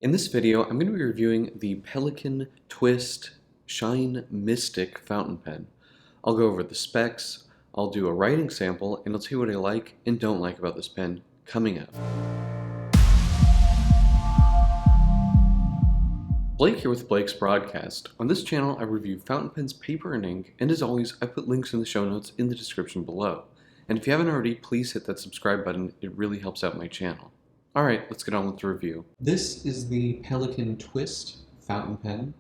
In this video, I'm going to be reviewing the Pelikan Twist Shine Mystic fountain pen. I'll go over the specs, I'll do a writing sample, and I'll tell you what I like and don't like about this pen coming up. Blake here with Blake's Broadcast. On this channel, I review fountain pens, paper, and ink, and as always, I put links in the show notes in the description below. And if you haven't already, please hit that subscribe button, it really helps out my channel. Alright, let's get on with the review. This is the Pelikan Twist fountain pen.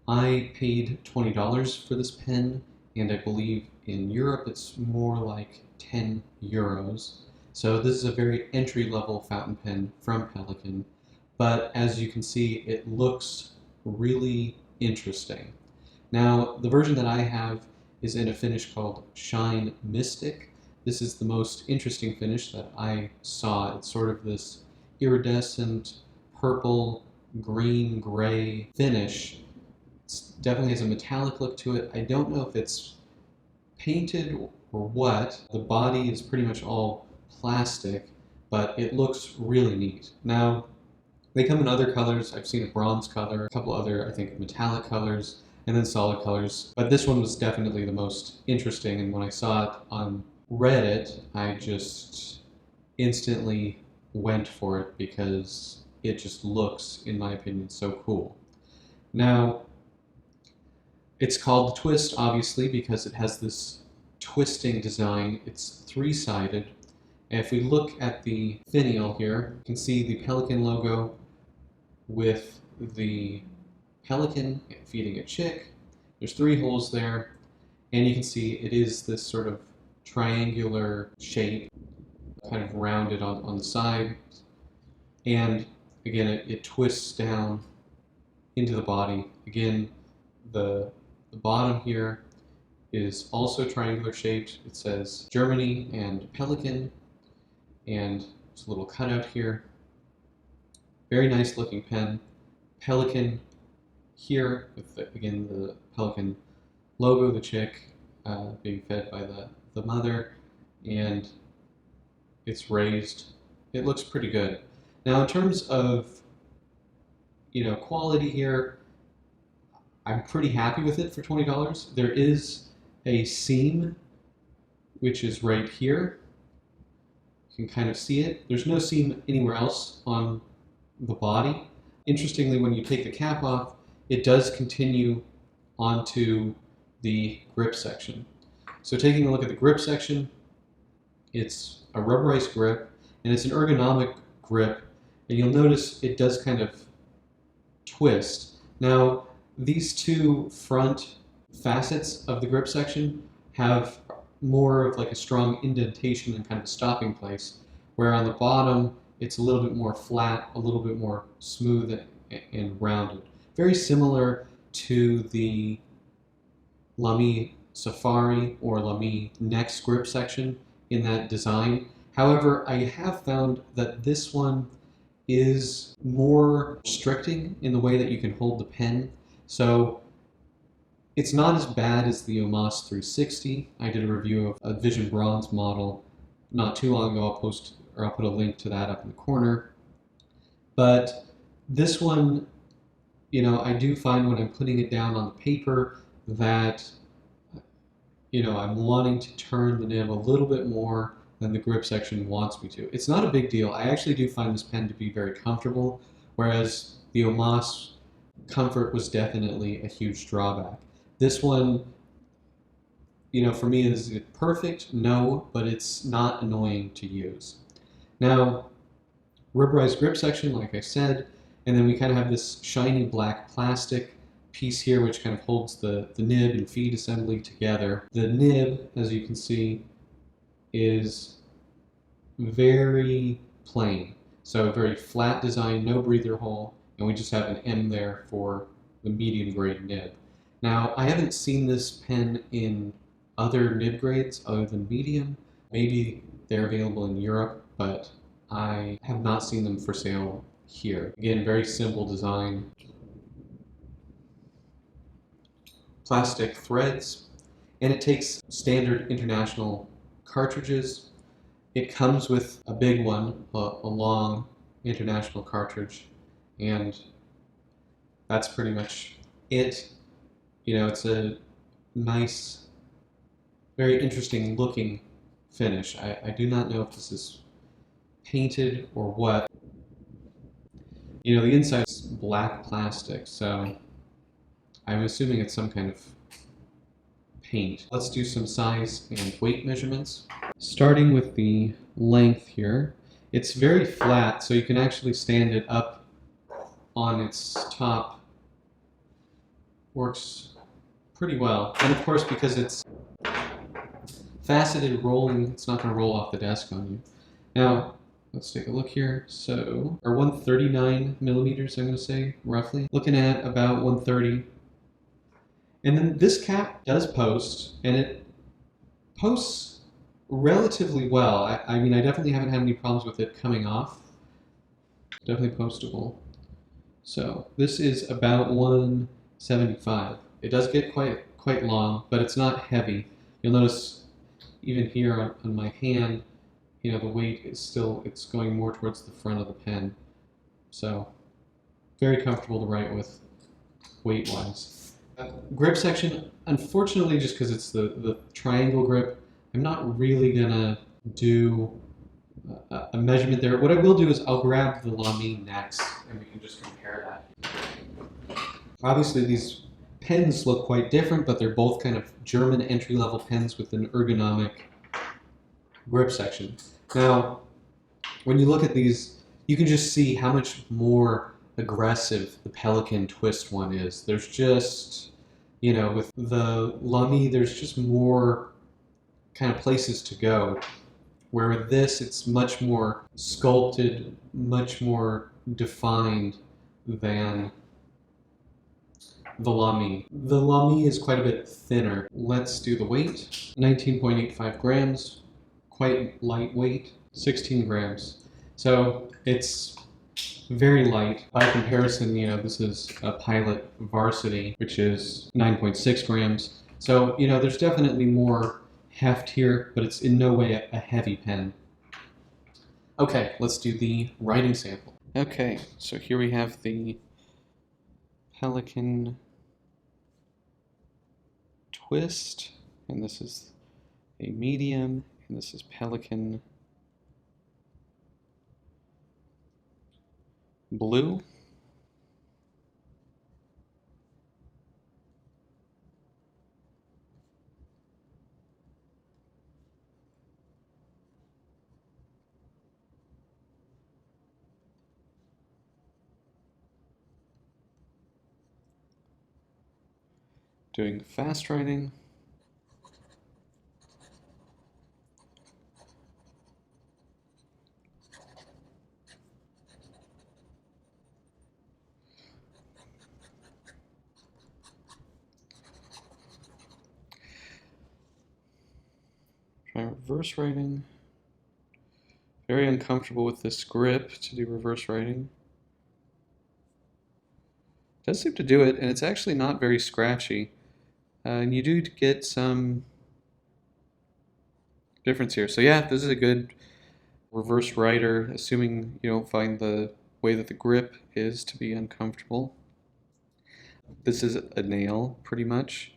I paid $20 for this pen, and I believe in Europe it's more like 10 euros. So this is a very entry-level fountain pen from Pelikan, but as you can see, it looks really interesting. Now, the version that I have is in a finish called Shine Mystic. This is the most interesting finish that I saw. It's sort of this iridescent purple, green, gray finish. It definitely has a metallic look to it. I don't know if it's painted or what. The body is pretty much all plastic, but it looks really neat. Now, they come in other colors. I've seen a bronze color, a couple other, I think, metallic colors, and then solid colors. But this one was definitely the most interesting, and when I saw it on Reddit, I just instantly went for it because it just looks, in my opinion, so cool. Now, it's called the Twist, obviously, because it has this twisting design. It's three-sided. And if we look at the finial here, you can see the Pelikan logo with the pelican feeding a chick. There's three holes there, and you can see it is this sort of triangular shape, kind of rounded on the side, and again it twists down into the body. Again, the bottom here is also triangular shaped. It says Germany and Pelikan, and there's a little cutout here. Very nice looking pen. Pelikan here with again the Pelikan logo, the chick being fed by the mother, and it's raised. It looks pretty good. Now, in terms of quality here, I'm pretty happy with it for $20. There is a seam which is right here. You can kind of see it. There's no seam anywhere else on the body. Interestingly, when you take the cap off, it does continue onto the grip section. So taking a look at the grip section, it's a rubberized grip, and it's an ergonomic grip, and you'll notice it does kind of twist. Now, these two front facets of the grip section have more of like a strong indentation and kind of a stopping place, where on the bottom, it's a little bit more flat, a little bit more smooth and rounded. Very similar to the Lamy Safari or Lamy Next grip section in that design. However, I have found that this one is more restricting in the way that you can hold the pen. So it's not as bad as the Omas 360. I did a review of a Vision Bronze model not too long ago. I'll put a link to that up in the corner. But this one, I do find when I'm putting it down on the paper that I'm wanting to turn the nib a little bit more than the grip section wants me to. It's not a big deal. I actually do find this pen to be very comfortable, whereas the Omas comfort was definitely a huge drawback. This one, for me, is it perfect? No, but it's not annoying to use. Now, rubberized grip section, like I said, and then we kind of have this shiny black plastic piece here which kind of holds the nib and feed assembly together. The nib, as you can see, is very plain. So a very flat design, no breather hole, and we just have an M there for the medium grade nib. Now, I haven't seen this pen in other nib grades other than medium. Maybe they're available in Europe, but I have not seen them for sale here. Again, very simple design. Plastic threads, and it takes standard international cartridges. It comes with a big one, a long international cartridge, and that's pretty much it. It's a nice, very interesting looking finish. I do not know if this is painted or what. The inside is black plastic, so I'm assuming it's some kind of paint. Let's do some size and weight measurements. Starting with the length here, it's very flat, so you can actually stand it up on its top. Works pretty well. And of course, because it's faceted rolling, it's not going to roll off the desk on you. Now, let's take a look here. So, or 139 millimeters, I'm going to say, roughly. Looking at about 130. And then this cap does post, and it posts relatively well. I mean, I definitely haven't had any problems with it coming off. Definitely postable. So, this is about 175. It does get quite long, but it's not heavy. You'll notice even here on my hand, the weight is still, it's going more towards the front of the pen. So, very comfortable to write with weight-wise. Grip section, unfortunately, just because it's the triangle grip, I'm not really gonna do a measurement there. What I will do is I'll grab the Lamy next, and we can just compare that. Obviously, these pens look quite different, but they're both kind of German entry-level pens with an ergonomic grip section. Now, when you look at these, you can just see how much more aggressive the Pelikan twist one is. There's just, with the Lamy, there's just more kind of places to go. Where with this, it's much more sculpted, much more defined than the Lamy. The Lamy is quite a bit thinner. Let's do the weight. 19.85 grams, quite lightweight, 16 grams. So it's very light. By comparison, this is a Pilot Varsity, which is 9.6 grams. So, there's definitely more heft here, but it's in no way a heavy pen. Okay, let's do the writing sample. Okay, so here we have the Pelikan twist, and this is a medium, and this is Pelikan blue. Doing fast writing. Try reverse writing. Very uncomfortable with this grip to do reverse writing. Does seem to do it, and it's actually not very scratchy. And you do get some difference here. So yeah, this is a good reverse writer, assuming you don't find the way that the grip is to be uncomfortable. This is a nail, pretty much,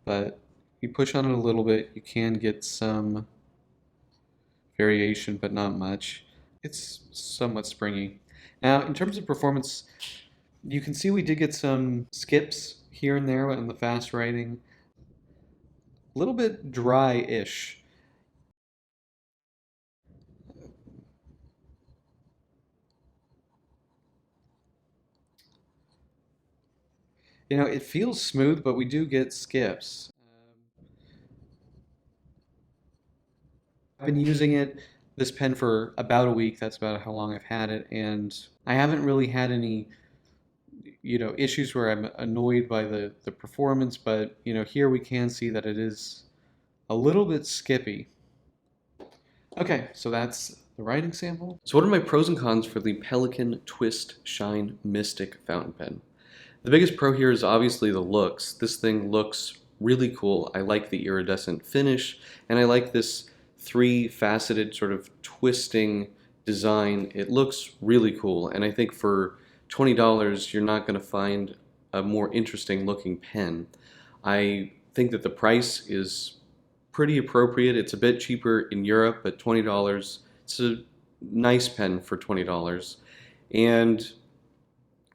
but you push on it a little bit, you can get some variation, but not much. It's somewhat springy. Now, in terms of performance, you can see we did get some skips here and there in the fast writing. A little bit dry-ish. It feels smooth, but we do get skips. I've been using this pen for about a week. That's about how long I've had it, and I haven't really had any, issues where I'm annoyed by the performance, but, here we can see that it is a little bit skippy. Okay, so that's the writing sample. So what are my pros and cons for the Pelikan Twist Shine Mystic fountain pen? The biggest pro here is obviously the looks. This thing looks really cool. I like the iridescent finish, and I like this three-faceted sort of twisting design. It looks really cool, and I think for $20, you're not going to find a more interesting looking pen. I think that the price is pretty appropriate. It's a bit cheaper in Europe, but $20, it's a nice pen for $20. And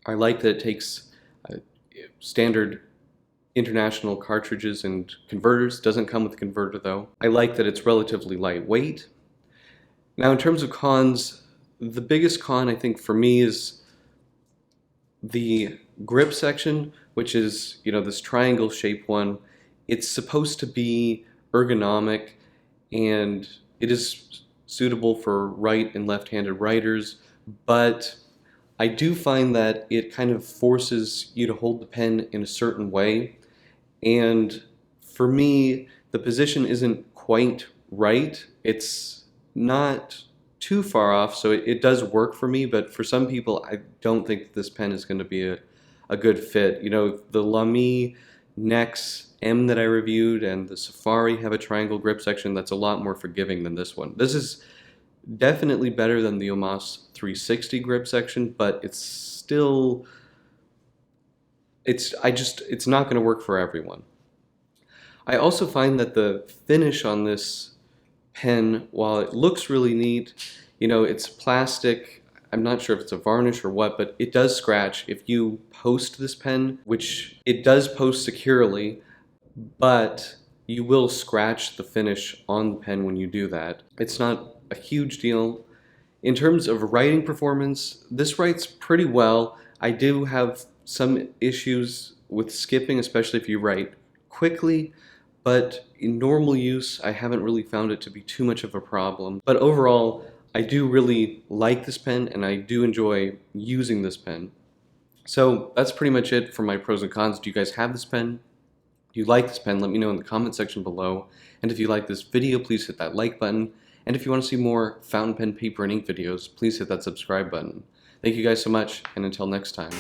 I like that it takes standard international cartridges and converters. Doesn't come with a converter though. I like that it's relatively lightweight. Now in terms of cons, the biggest con I think for me is the grip section, which is, this triangle shaped one. It's supposed to be ergonomic and it is suitable for right and left-handed writers, but I do find that it kind of forces you to hold the pen in a certain way. And for me, the position isn't quite right. It's not too far off, so it does work for me, but for some people, I don't think this pen is going to be a good fit. The Lamy Nex M that I reviewed and the Safari have a triangle grip section that's a lot more forgiving than this one. This is definitely better than the Omas 360 grip section, but it's still, it's not going to work for everyone. I also find that the finish on this pen, while it looks really neat, it's plastic. I'm not sure if it's a varnish or what, but it does scratch if you post this pen, which it does post securely, but you will scratch the finish on the pen when you do that. It's not a huge deal. In terms of writing performance, this writes pretty well. I do have some issues with skipping, especially if you write quickly, but in normal use, I haven't really found it to be too much of a problem. But overall, I do really like this pen and I do enjoy using this pen. So that's pretty much it for my pros and cons. Do you guys have this pen? If you like this pen, let me know in the comment section below. And if you like this video, please hit that like button. And if you want to see more fountain pen, paper, and ink videos, please hit that subscribe button. Thank you guys so much, and until next time.